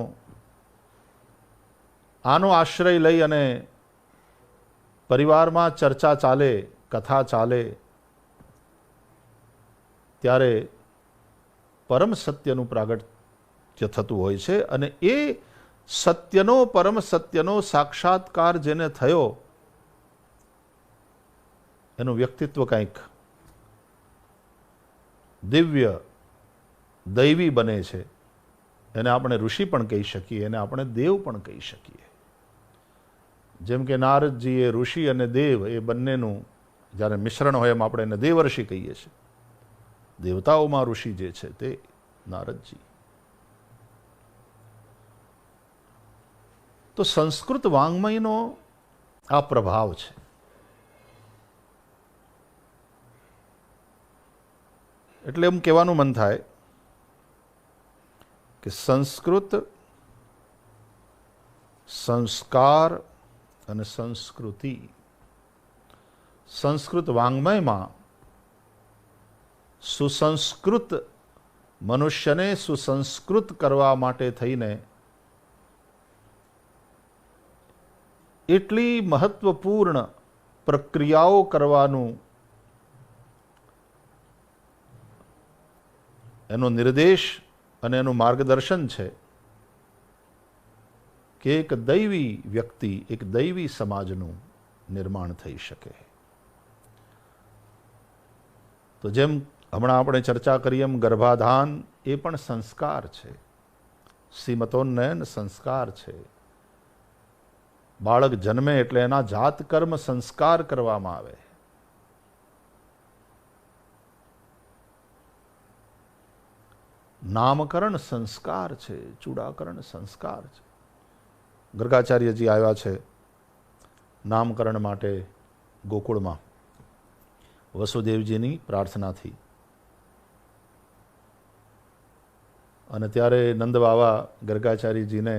આનો આશ્રય લઈ અને પરિવારમાં ચર્ચા ચાલે, કથા ચાલે, ત્યારે પરમ સત્યનું પ્રાગટ્ય થતું હોય છે. અને એ સત્યનો, પરમ સત્યનો સાક્ષાત્કાર જેને થયો એનું વ્યક્તિત્વ કંઈક દિવ્ય, દૈવી બને છે. એને આપણે ઋષિ પણ કહી શકીએ, એને આપણે દેવ પણ કહી શકીએ. જેમ કે નારદજી એ ઋષિ અને દેવ એ બંનેનું જ્યારે મિશ્રણ હોય એમ આપણે એને દેવર્ષિ કહીએ છીએ. દેવતાઓમાં ઋષિ જે છે તે નારદજી. તો સંસ્કૃત વાङ्મયનો આ પ્રભાવ છે. એટલે એમ કહેવાનું મન થાય કે સંસ્કૃત, સંસ્કાર અને સંસ્કૃતિ, સંસ્કૃત વાङ्મયમાં સુસંસ્કૃત મનુષ્યને સુસંસ્કૃત કરવા માટે થઈને એટલી મહત્વપૂર્ણ પ્રક્રિયાઓ કરવાનું એનો નિર્દેશ અને એનું માર્ગદર્શન છે કે એક દૈવી વ્યક્તિ, એક દૈવી સમાજનું નિર્માણ થઈ શકે. તો જેમ હમણાં આપણે ચર્ચા કરી એમ ગર્ભાધાન એ પણ સંસ્કાર છે, સીમતોન્નયન સંસ્કાર છે. બાળક જન્મે એટલે એના જાત કર્મ સંસ્કાર કરવામાં આવે. નામકરણ સંસ્કાર છે, ચૂડાકરણ સંસ્કાર છે. ગર્ગાચાર્યજી આવ્યા છે નામકરણ માટે ગોકુળમાં વસુદેવજીની પ્રાર્થનાથી. અને ત્યારે નંદ બાવા ગર્ગાચાર્યજીને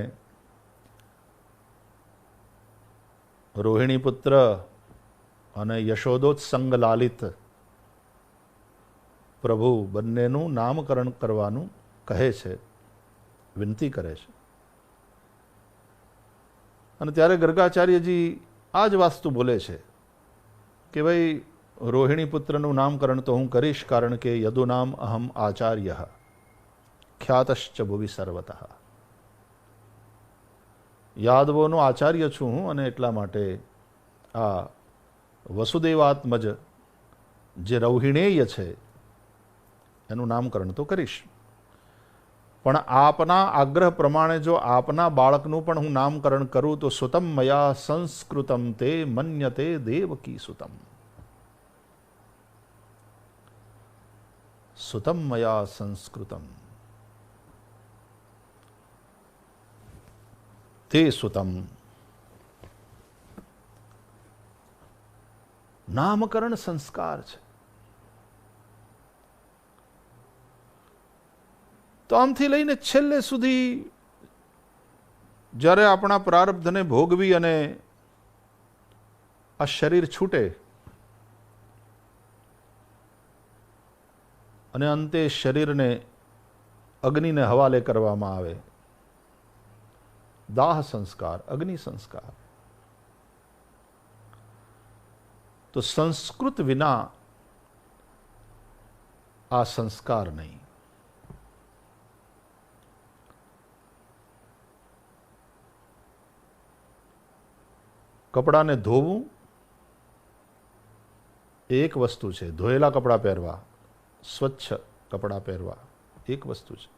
રોહિણી પુત્ર અને યશોદોત્સંગ લાલિત પ્રભુ બંનેનું નામકરણ કરવાનું કહે છે, વિનંતી કરે છે. અને ત્યારે ગર્ગાચાર્યજી આ જ વાસ્તુ બોલે છે કે ભાઈ રોહિણી પુત્રનું નામકરણ તો હું કરીશ, કારણ કે યદુનામ અહમ આચાર્ય ખ્યાતશ્ચ ભુવિ સર્વતઃ. યાદવોનો આચાર્ય છું હું અને એટલા માટે આ વસુદેવાત્મજ જે રોહિણેય છે એનું નામકરણ તો કરીશ. પણ આપના આગ્રહ પ્રમાણે જો આપના બાળકનું પણ હું નામકરણ કરું તો સુતમ મયા સંસ્કૃતમ તે મન્યતે દેવકી સુતમ. સુતમ મયા સંસ્કૃતમ તે સુતમ. નામકરણ સંસ્કાર છે. તો આમથી લઈને છેલ્લે સુધી જ્યારે આપણા પ્રારબ્ધને ભોગવી અને આ શરીર છૂટે અને અંતે શરીરને અગ્નિને હવાલે કરવામાં આવે, દાહ સંસ્કાર, અગ્નિ સંસ્કાર. તો સંસ્કૃત વિના આ સંસ્કાર નહીં. કપડાને ધોવું એ એક વસ્તુ છે, ધોયેલા કપડાં પહેરવા, સ્વચ્છ કપડાં પહેરવા એક વસ્તુ છે,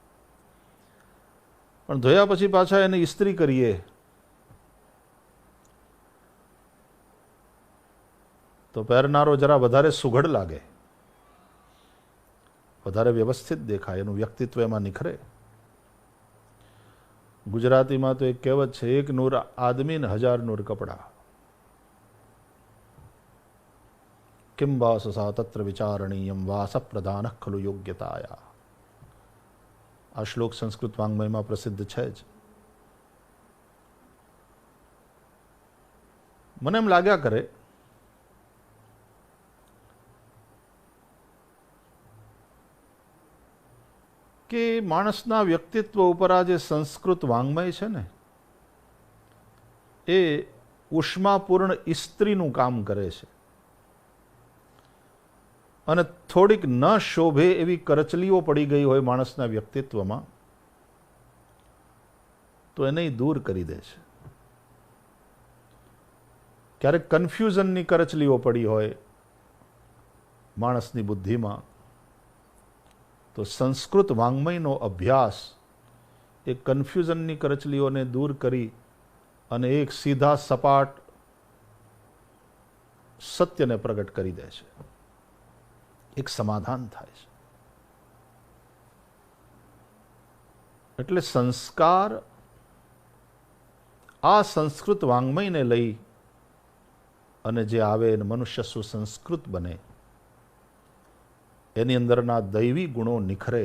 પણ ધોયા પછી પાછા એને ઇસ્ત્રી કરીએ તો પહેરનારો જરા વધારે સુઘડ લાગે, વધારે વ્યવસ્થિત દેખાય, એનું વ્યક્તિત્વ એમાં નિખરે. ગુજરાતીમાં તો એક કહેવત છે, એક નૂર આદમી ને 1000 નૂર કપડા. કિમ વાસ સા તત્ર વિચારણીયમ વાસ પ્રધાન ખલુ યોગ્યતાયા. આ શ્લોક સંસ્કૃત વાંગ્મયમાં પ્રસિદ્ધ છે જ. મને એમ લાગ્યા કરે કે માણસના વ્યક્તિત્વ ઉપર આ જે સંસ્કૃત વાંગ્મય છે ને, એ ઉષ્માપૂર્ણ ઇસ્ત્રીનું કામ કરે છે. અને થોડીક ન શોભે એવી કરચલીઓ પડી ગઈ હોય માણસના વ્યક્તિત્વમાં તો એને દૂર કરી દે છે. ક્યારેક કન્ફ્યુઝનની કરચલીઓ પડી હોય માણસની બુદ્ધિમાં તો સંસ્કૃત વાંગ્મયનો અભ્યાસ એ કન્ફ્યુઝનની કરચલીઓને દૂર કરી અને એક સીધા સપાટ સત્યને પ્રગટ કરી દે છે. એક સમાધાન થાય છે. એટલે સંસ્કાર આ સંસ્કૃત વાંગ્મયને લઈ અને જે આવે એને મનુષ્ય સુસંસ્કૃત બને, એની અંદરના દૈવી ગુણો નિખરે,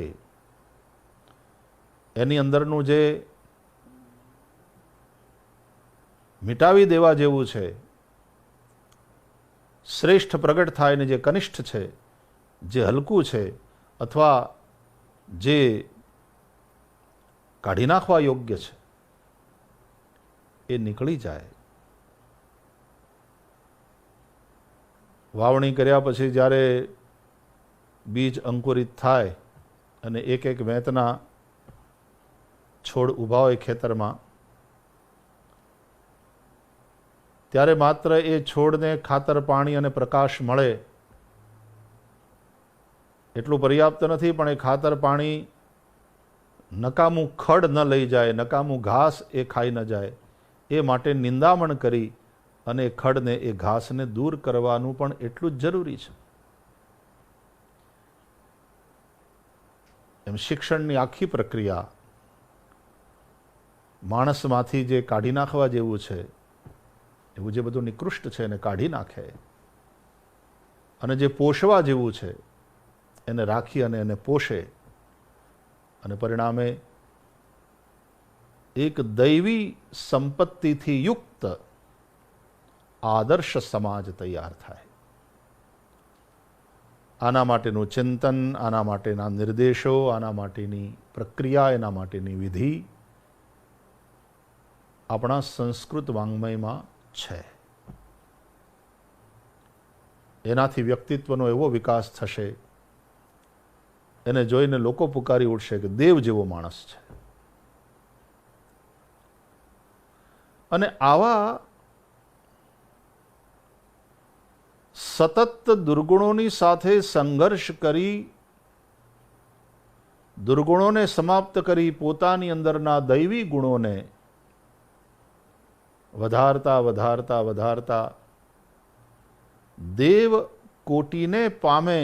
એની અંદરનું જે મિટાવી દેવા જેવું છે શ્રેષ્ઠ પ્રગટ થાય ને જે કનિષ્ઠ છે, જે હલકું છે અથવા જે કાઢી નાખવા યોગ્ય છે એ નીકળી જાય. વાવણી કર્યા પછી જ્યારે બીજ અંકુરિત થાય અને એક એક વેંતના છોડ ઊભા હોય ખેતરમાં, ત્યારે માત્ર એ છોડને ખાતર, પાણી અને પ્રકાશ મળે એટલું પર્યાપ્ત નથી, પણ એ ખાતર, પાણી નકામું ખડ ન લઈ જાય, નકામું ઘાસ એ ખાઈ ન જાય, એ માટે નિંદામણ કરી અને એ ખડને, એ ઘાસને દૂર કરવાનું પણ એટલું જ જરૂરી છે. એમ શિક્ષણની આખી પ્રક્રિયા માણસમાંથી જે કાઢી નાખવા જેવું છે, એવું જે બધું નિકૃષ્ટ છે એને કાઢી નાખે અને જે પોષવા જેવું છે એને રાખી અને એને પોષે અને પરિણામે એક દૈવી સંપત્તિથી યુક્ત આદર્શ સમાજ તૈયાર થાય. આના માટેનું ચિંતન, આના માટેના નિર્દેશો, આના માટેની પ્રક્રિયા, એના માટેની વિધિ આપણા સંસ્કૃત વાંગ્મયમાં છે. એનાથી વ્યક્તિત્વનો એવો વિકાસ થશે, એને જોઈને લોકો પુકારી ઉઠશે કે દેવ જેવો માણસ છે. અને આવા સતત દુર્ગુણોની સાથે સંઘર્ષ કરી, દુર્ગુણોને સમાપ્ત કરી, પોતાની અંદરના દૈવી ગુણોને વધારતા વધારતા વધારતા દેવ કોટીને પામે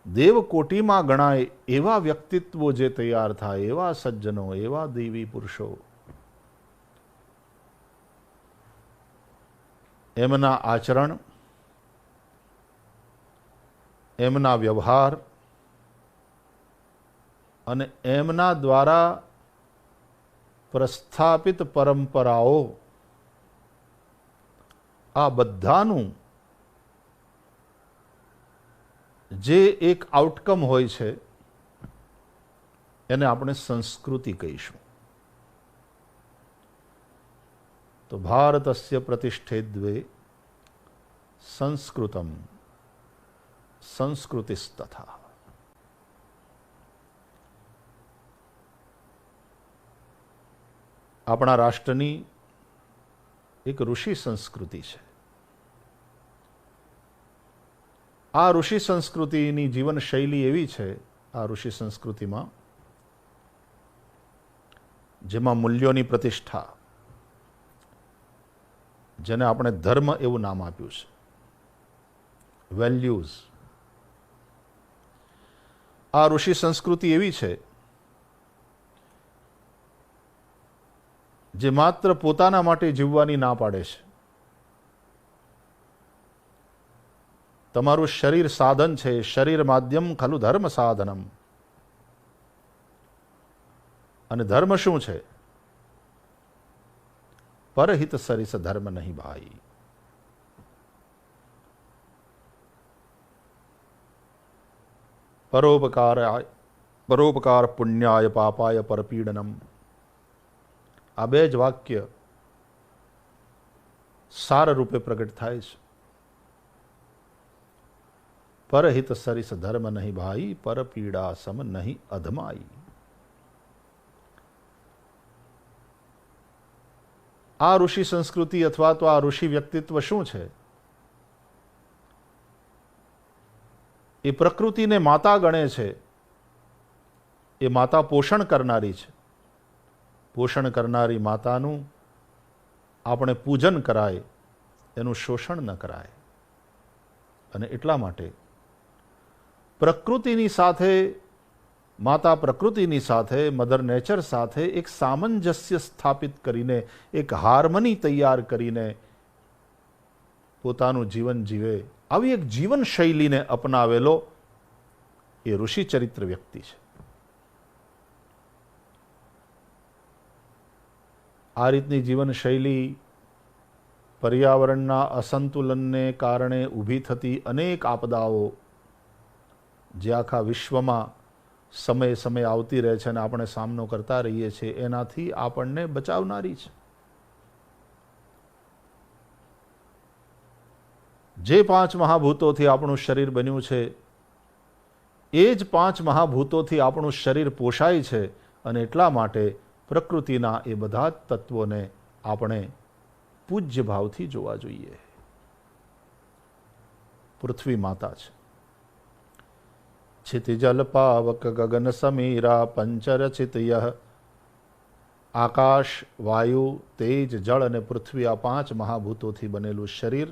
દેવકોટીમાં ગણાય એવા વ્યક્તિત્વો જે તૈયાર થાય, એવા સજ્જનો, એવા દેવી પુરુષો, એમના આચરણ, એમના વ્યવહાર અને એમના દ્વારા પ્રસ્થાપિત પરંપરાઓ, આ બધાનું જે એક આઉટકમ હોય છે એને આપણે સંસ્કૃતિ કહીશું. તો ભારતસ્ય પ્રતિષ્ઠે સંસ્કૃતમ સંસ્કૃતિસ્તથા. આપણા રાષ્ટ્રની એક ઋષિ સંસ્કૃતિ છે. આ ઋષિ સંસ્કૃતિની જીવન શૈલી એવી છે, આ ઋષિ સંસ્કૃતિમાં જેમાં મૂલ્યોની પ્રતિષ્ઠા, જેને આપણે ધર્મ એવું નામ આપ્યું છે, વેલ્યુઝ, આ ઋષિ સંસ્કૃતિ એવી છે જે માત્ર પોતાના માટે જીવવાની ના પાડે છે. તમારું શરીર સાધન છે, શરીર માધ્યમ ખલુ ધર્મ સાધનમ. અને ધર્મ શું છે? પરહિત સરિસ ધર્મ નહીં ભાઈ. પરોપકાર પુણ્યાય પાપાય પરપીડનમ. આ બે જ વાક્ય સાર રૂપે પ્રગટ થાય છે. પરહિત સરિસ ધર્મ નહીં ભાઈ, પર પીડા સમ નહીં અધમાઈ. આ ઋષિ સંસ્કૃતિ અથવા તો આ ઋષિ વ્યક્તિત્વ શું છે? એ પ્રકૃતિને માતા ગણે છે. એ માતા પોષણ કરનારી છે. પોષણ કરનારી માતાનું આપણે પૂજન કરાય, એનું શોષણ ન કરાય. અને એટલા માટે પ્રકૃતિની સાથે, માતા પ્રકૃતિની સાથે, મધર નેચર સાથે એક સામંજસ્ય સ્થાપિત કરીને, એક હાર્મની તૈયાર કરીને પોતાનું જીવન જીવે, આવી એક જીવન શૈલીને અપનાવેલો એ ઋષિ ચરિત્ર વ્યક્તિ છે. આ રીતની જીવન શૈલી પર્યાવરણના અસંતુલનને કારણે ઊભી થતી અનેક આપદાઓ જે આખા વિશ્વમાં સમયે સમયે આવતી રહે છે અને આપણે સામનો કરતા રહીએ છીએ, એનાથી આપણને બચાવનારી છે. જે 5 મહાભૂતોથી આપણું શરીર બન્યું છે, એ જ 5 મહાભૂતોથી આપણું શરીર પોષાય છે. અને એટલા માટે પ્રકૃતિના એ બધા જ તત્વોને આપણે પૂજ્ય ભાવથી જોવા જોઈએ. પૃથ્વી માતા છે. क्षितिजल पावक गगन समीरा पंचरचित यह. આકાશ, વાયુ, તેજ, જળ અને પૃથ્વી, આ 5 મહાભૂતોથી બનેલું શરીર,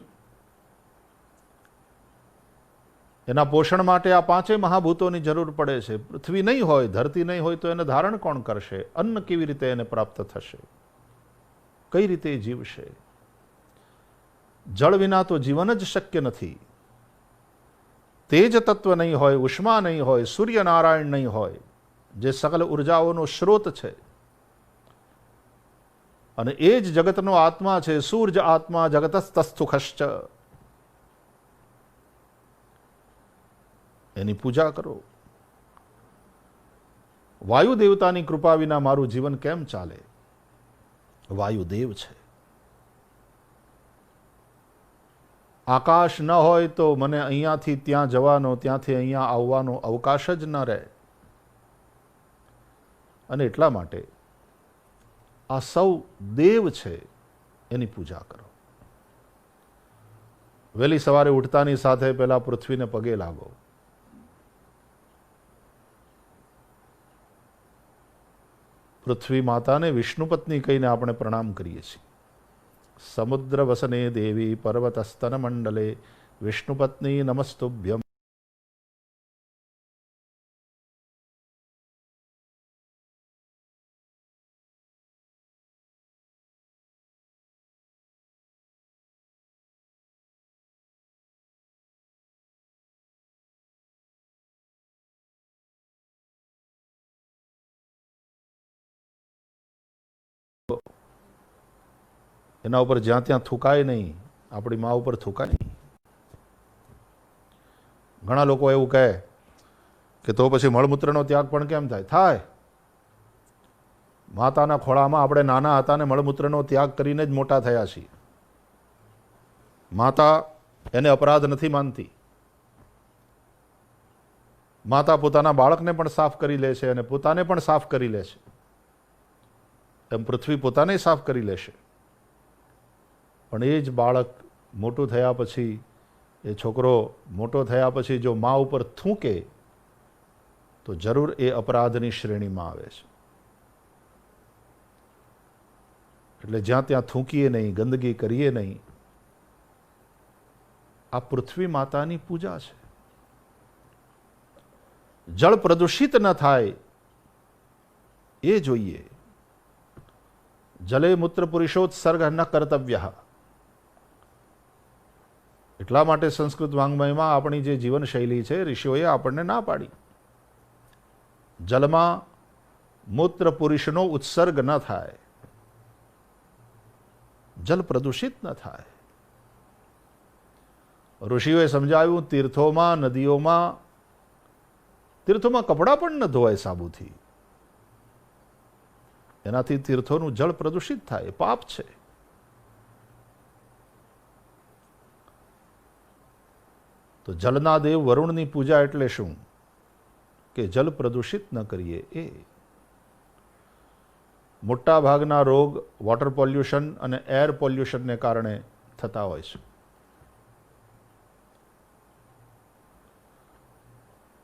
એના પોષણ માટે આ 5 મહાભૂતોની જરૂર પડે છે. પૃથ્વી નહીં હોય, ધરતી નહીં હોય તો એને ધારણ કોણ કરશે? અન્ન કેવી રીતે એને પ્રાપ્ત થશે? કઈ રીતે જીવશે? જળ વિના તો જીવન જ શક્ય નથી. તેજ તત્વ નહીં હોય, ઉષ્મા નહીં હોય, સૂર્યનારાયણ નહીં હોય, જે સકલ ઉર્જાઓનો સ્ત્રોત છે, અને એ જ જગતનો આત્મા છે. સૂર્ય આત્મા જગતસ્તસ્થુખશ્ચ. એની પૂજા કરો. વાયુ દેવતાની કૃપા વિના મારું જીવન કેમ ચાલે? વાયુદેવ છે. આકાશ ન હોય તો મને અહીંયાથી ત્યાં જવાનો, ત્યાંથી અહીંયા આવવાનો અવકાશ જ ન રહે. અને એટલા માટે આ સૌ દેવ છે, એની પૂજા કરો. વહેલી સવારે ઉઠતાની સાથે પહેલા પૃથ્વીને પગે લાગો. પૃથ્વી માતાને વિષ્ણુ પત્ની કહીને આપણે પ્રણામ કરીએ છીએ. સમુદ્ર વસને દેવી પર્વત સ્તન મંડલે વિષ્ણુ પત્ની નમસ્તુભ્યમ. એના ઉપર જ્યાં ત્યાં થૂકાય નહીં, આપણી મા ઉપર થૂકાય નહીં. ઘણા લોકો એવું કહે કે તો પછી મળમૂત્રનો ત્યાગ પણ કેમ થાય? થાય. માતાના ખોળામાં આપણે નાના હતા ને મળમૂત્રનો ત્યાગ કરીને જ મોટા થયા છીએ. માતા એને અપરાધ નથી માનતી. માતા પોતાના બાળકને પણ સાફ કરી લે છે અને પોતાને પણ સાફ કરી લે છે. એમ પૃથ્વી પોતાને સાફ કરી લેશે. પણ એ જ બાળક મોટું થયા પછી, એ છોકરો મોટો થયા પછી જો મા ઉપર થૂંકે તો જરૂર એ અપરાધની શ્રેણીમાં આવે છે. એટલે જ્યાં ત્યાં થૂંકીએ નહીં, ગંદકી કરીએ નહીં. આ પૃથ્વી માતાની પૂજા છે. જળ પ્રદૂષિત ન થાય એ જોઈએ. જલે મૂત્ર પુરુષોત્સર્ગ ન કર્તવ્ય. એટલા માટે સંસ્કૃત વાંગ્મયમાં આપણી જે જીવનશૈલી છે, ઋષિઓએ આપણને ના પાડી. જલમાં મૂત્ર પુરુષનો ઉત્સર્ગ ન થાય, જલ પ્રદૂષિત ન થાય. ઋષિઓએ સમજાવ્યું તીર્થોમાં, નદીઓમાં, તીર્થોમાં કપડાં પણ ન ધોવાય સાબુથી. એનાથી તીર્થોનું જળ પ્રદૂષિત થાય, પાપ છે. તો જલના દેવ વરુણની પૂજા એટલે શું? કે જલ પ્રદૂષિત ન કરીએ. એ મોટા ભાગના રોગ વોટર પોલ્યુશન અને એર પોલ્યુશનને કારણે થતા હોય છે.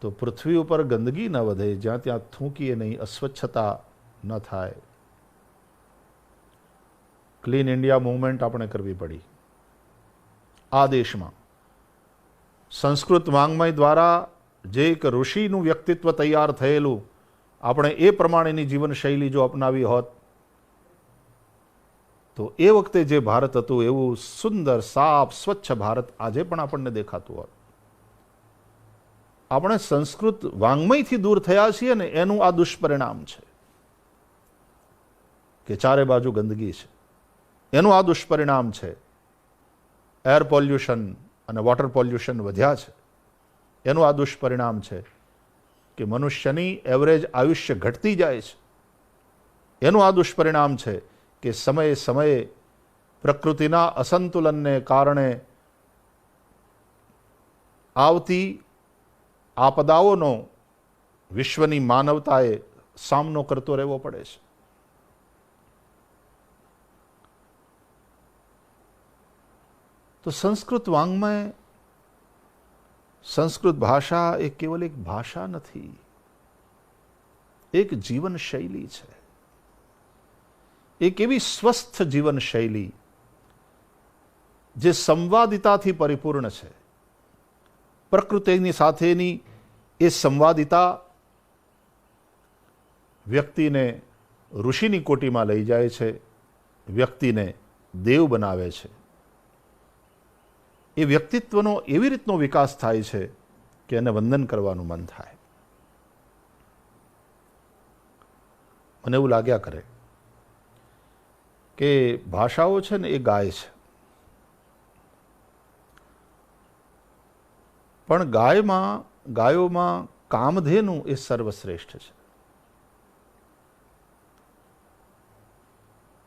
તો પૃથ્વી ઉપર ગંદકી ન વધે, જ્યાં ત્યાં થૂંકીએ નહીં, અસ્વચ્છતા ન થાય. ક્લીન ઇન્ડિયા મૂવમેન્ટ આપણે કરવી પડી. આ દેશમાં સંસ્કૃત વાંગ્મય દ્વારા જે એક ઋષિનું વ્યક્તિત્વ તૈયાર થયેલું, આપણે એ પ્રમાણેની જીવનશૈલી જો અપનાવી હોત તો એ વખતે જે ભારત હતું એવું સુંદર, સાફ, સ્વચ્છ ભારત આજે પણ આપણને દેખાતું હોત. આપણે સંસ્કૃત વાંગ્મયથી દૂર થયા છીએ ને એનું આ દુષ્પરિણામ છે કે ચારે બાજુ ગંદકી છે. એનું આ દુષ્પરિણામ છે. એર પોલ્યુશન અને વોટર પોલ્યુશન વધ્યા છે. એનું આ દુષ્પરિણામ છે કે મનુષ્યની એવરેજ આયુષ્ય ઘટતી જાય છે. એનું આ દુષ્પરિણામ છે કે સમયે સમયે પ્રકૃતિના અસંતુલનને કારણે આવતી આપદાઓનો વિશ્વની માનવતાએ સામનો કરતો રહેવો પડે છે. તો સંસ્કૃત વાંગ્મય, સંસ્કૃત ભાષા એ કેવલ એક ભાષા નથી, એક જીવન શૈલી છે. એક એવી સ્વસ્થ જીવન શૈલી જે સંવાદિતાથી પરિપૂર્ણ છે. પ્રકૃતિની સાથેની એ સંવાદિતા વ્યક્તિને ઋષિની કોટીમાં લઈ જાય છે, વ્યક્તિને દેવ બનાવે છે. એ વ્યક્તિત્વનો એવી રીતનો વિકાસ થાય છે કે એને વંદન કરવાનું મન થાય. મને એવું લાગ્યા કરે કે ભાષાઓ છે ને એ ગાય છે, પણ ગાયોમાં કામધેનુ એ સર્વશ્રેષ્ઠ છે.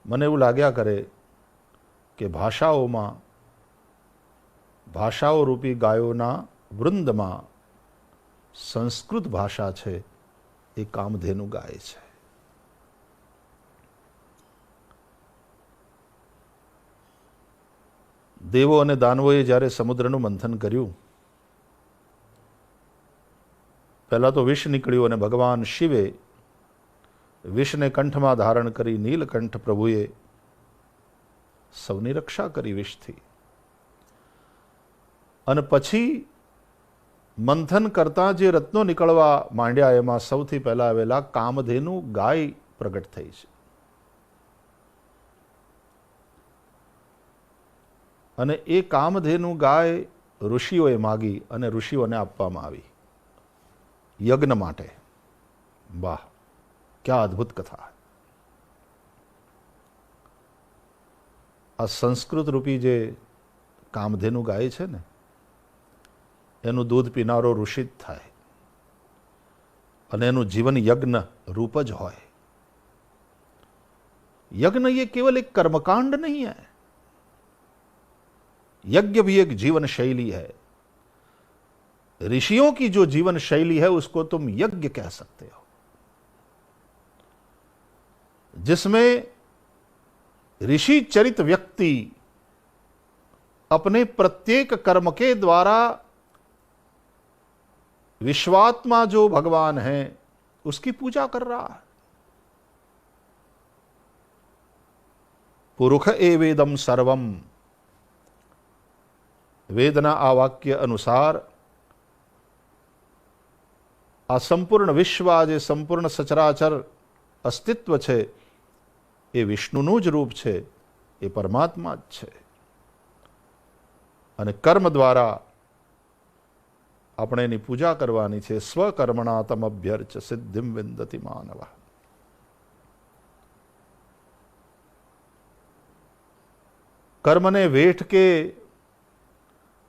મને એવું લાગ્યા કરે કે ભાષાઓ રૂપી ગાયોના વૃંદમાં સંસ્કૃત ભાષા છે એ કામધેનુ ગાય છે. દેવો અને દાનવોએ જ્યારે સમુદ્રનું મંથન કર્યું, પહેલાં તો વિષ નીકળ્યું અને ભગવાન શિવે વિષને કંઠમાં ધારણ કરી નીલકંઠ પ્રભુએ સૌની રક્ષા કરી વિષથી. અને પછી મંથન કરતાં જે રત્નો નીકળવા માંડ્યા એમાં સૌથી પહેલાં આવેલા કામધેનુ ગાય પ્રગટ થઈ છે. અને એ કામધેનુ ગાય ઋષિઓએ માગી અને ઋષિઓને આપવામાં આવી યજ્ઞ માટે. વાહ, ક્યાં અદ્ભુત કથા! આ સંસ્કૃત રૂપી જે કામધેનુ ગાય છે ને, એનું દૂધ પીનારો ઋષિ જ થાય અને એનું જીવન યજ્ઞ रूप જ હોય। यज्ञ ये केवल एक कर्मकांड नहीं है, यज्ञ भी एक जीवन शैली है। ऋषियों की जो जीवन शैली है उसको तुम यज्ञ कह सकते हो, जिसमें ऋषि चरित व्यक्ति अपने प्रत्येक कर्म के द्वारा विश्वात्मा जो भगवान है उसकी पूजा कर रहा है। पुरुष एवेदम सर्वम, वेदना आ वाक्य अनुसार आ संपूर्ण विश्व, आ जे संपूर्ण सचराचर अस्तित्व छे ए विष्णुનું જ રૂપ છે, એ પરમાત્મા જ છે। અને કર્મ દ્વારા આપણે એની પૂજા કરવાની છે। સ્વકર્મણા તમભ્યર્ચ સિદ્ધિમ વિંદતિ માનવ। કર્મને વેઠ કે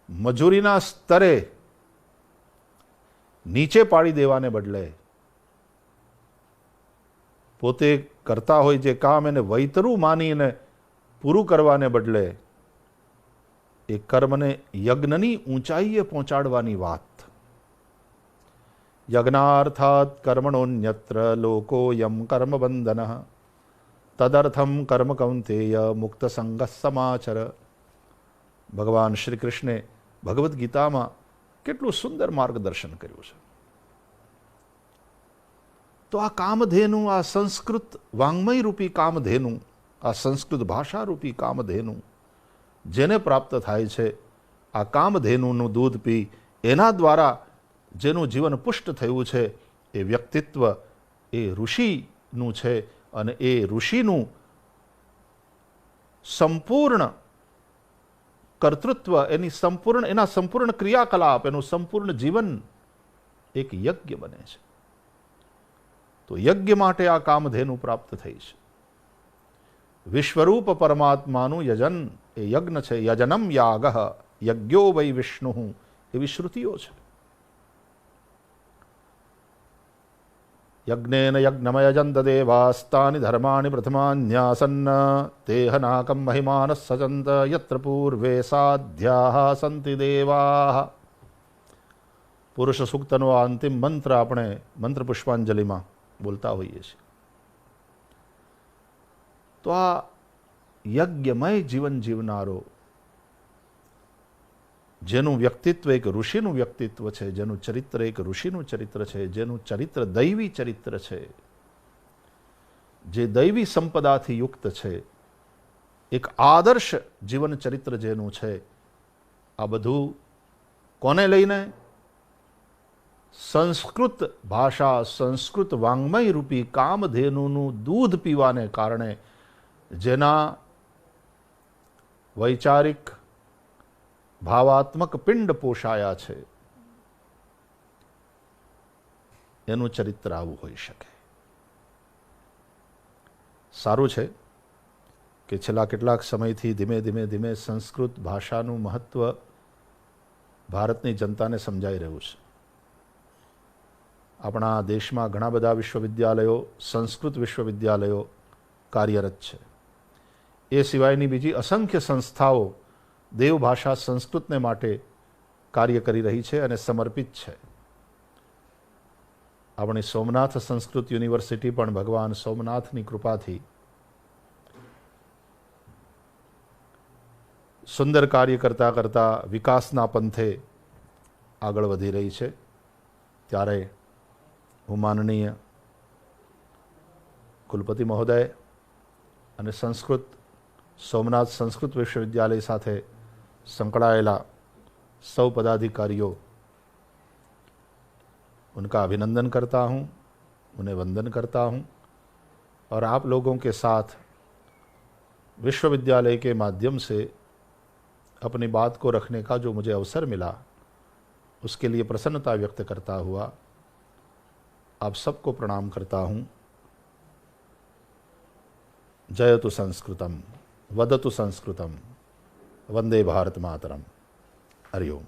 મજૂરીના સ્તરે નીચે પાડી દેવાને બદલે પોતે કરતા હોય જે કામ એને વૈતરું માનીને પૂરું કરવાને બદલે એ કર્મને યજ્ઞની ઊંચાઈએ પહોંચાડવાની વાત। યજ્ઞાર્થાત કર્મણોન્યત્ર લોકોયમ કર્મબંધનઃ તદર્થમ કર્મ કૌંતેય મુક્ત સંગ સમાચર। ભગવાન શ્રી કૃષ્ણે ભગવદ્ ગીતામાં કેટલું સુંદર માર્ગદર્શન કર્યું છે। તો આ કામધેનુ, આ સંસ્કૃત વાંગ્મય રૂપી કામધેનુ, આ સંસ્કૃત ભાષા રૂપી કામધેનુ જેને પ્રાપ્ત થાય છે, આ કામધેનુનું દૂધ પી એના દ્વારા જેનું જીવન પુષ્ટ થયું છે, એ વ્યક્તિત્વ એ ઋષિનું છે। અને એ ઋષિનું સંપૂર્ણ કર્તૃત્વ, એના સંપૂર્ણ ક્રિયાકલાપ, એનું સંપૂર્ણ જીવન એક યજ્ઞ બને છે। તો યજ્ઞ માટે આ કામધેનુ પ્રાપ્ત થઈ છે। વિશ્વરૂપ પરમાત્માનું યજન એ યજ્ઞ છે। યજનમ યાગઃ યજ્ઞો વૈ વિષ્ણુ, એવી શ્રુતિઓ છે। યજ્ઞેન યજ્ઞમયજંત દેવાસ્તાનિ ધર્માણિ પ્રથમાન્યાસન્ન તેહનાકમ મહિમાનઃ સજંત યત્ર પૂર્વે સાધ્યાઃ સંતિ દેવાઃ। પુરુષ સૂક્તનો આ અંતિમ મંત્ર આપણે મંત્ર પુષ્પાંજલિમાં બોલતા હોઈએ છીએ। તો આ યજ્ઞમય જીવન જીવનારો, જેનું વ્યક્તિત્વ એક ઋષિનું વ્યક્તિત્વ છે, જેનું ચરિત્ર એક ઋષિનું ચરિત્ર છે, જેનું ચરિત્ર દૈવી ચરિત્ર છે, જે દૈવી સંપદાથી યુક્ત છે, એક આદર્શ જીવન ચરિત્ર જેનું છે, આ બધું કોને લઈને? સંસ્કૃત ભાષા, સંસ્કૃત વાંગ્મય રૂપી કામધેનુનું દૂધ પીવાને કારણે જેના વૈચારિક ભાવાત્મક પિંડ પોષાયા છે, એનું ચરિત્ર આવું હોઈ શકે। સારું છે કે છેલ્લા કેટલાક સમયથી ધીમે ધીમે ધીમે સંસ્કૃત ભાષાનું મહત્વ ભારતની જનતાને સમજાઈ રહ્યું છે। આપણા દેશમાં ઘણા બધા વિશ્વવિદ્યાલયો, સંસ્કૃત વિશ્વવિદ્યાલયો કાર્યરત છે। એ સિવાયની બીજી અસંખ્ય સંસ્થાઓ દેવભાષા સંસ્કૃતને માટે કાર્ય કરી રહી છે અને સમર્પિત છે। આપણી સોમનાથ સંસ્કૃત યુનિવર્સિટી પણ ભગવાન સોમનાથની કૃપાથી સુંદર કાર્ય કરતા કરતા વિકાસના પંથે આગળ વધી રહી છે। ત્યારે હું માનનીય કુલપતિ મહોદય અને સોમનાથ સંસ્કૃત વિશ્વવિદ્યાલય સાથે संकड़ाયેલા सौ पदाधिकारियों, उनका अभिनंदन करता हूँ, उन्हें वंदन करता हूँ और आप लोगों के साथ विश्वविद्यालय के माध्यम से अपनी बात को रखने का जो मुझे अवसर मिला, उसके लिए प्रसन्नता व्यक्त करता हुआ आप सबको प्रणाम करता हूँ। जयतु संस्कृतम, वदतु संस्कृतम, वंदे भारत मातरम। हरि ओम।